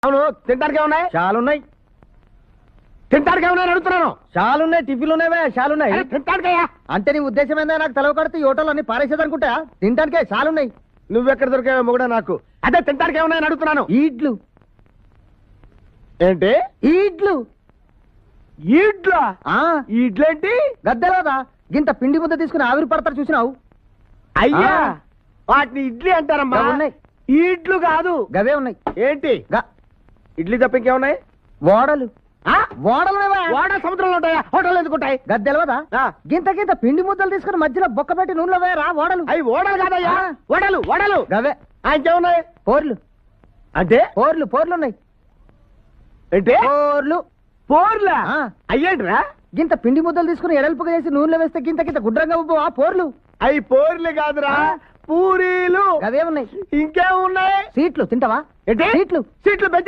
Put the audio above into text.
అవును, తింటానికే ఉన్నాయి? చాలున్నాయి. తింటానికే ఉన్నాయి అడుగుతున్నాను. చాలున్నాయి, టిఫిన్లు ఉన్నావే, చాలున్నాయి. తింటానికయ్యా? అంటే నీ ఉద్దేశం ఏందా? నాకు తెలవ కడితే ఈ హోటల్ అన్ని పారేసేదనుకుంటా. తినడానికే చాలున్నాయి. నువ్వెక్కడ దొరికావో మొగుడా నాకు? అదే తింటానికే ఉన్నాయని అడుగుతున్నాను. ఈడ్లు. ఏంటి? ఈడ్లు. ఈడ్లా? ఈడ్లేంటి? గద్దెలోదా గింత పిండి ముద్ద తీసుకుని ఆవిరి పడతారు చూసినావు? అయ్యా, వాటిని ఇడ్లీ అంటారమ్మా. ఉన్నాయి. ఈడ్లు కాదు, గవే ఉన్నాయి. ఏంటి? ఇడ్లీ తప్ప ఇంకేమున్నాయి? ఓడలు. ఓడలు ఓడ సముద్రంలో ఉంటాయా? హోటల్ ఎందుకుంటాయి? గద్దెలవదా? గింత గింత పిండి ముద్దలు తీసుకుని మధ్యలో బొక్క పెట్టి నూనెలో వేయరా ఓడలు. అవి ఓడలు కాదయ్యా, ఓడలు. ఓడలు గవే. ఇంకేమున్నాయి? పోర్లు. అంటే పోర్లు ఉన్నాయి. ఏంటి? పోర్లు. పోర్లా? అయ్యేంట్రా? గింత పిండి ముద్దలు తీసుకుని ఎడల్పుగా చేసి నూనెలో వేస్తే గింత గింత గుడ్రంగా ఉబ్బవా పోర్లు? అవి పోర్లు కాదురా, పూరీలు. అవే ఉన్నాయి. ఇంకేమున్నాయి? సీట్లు తింటావా? ఏంటి? సీట్లు. సీట్లు పెంచి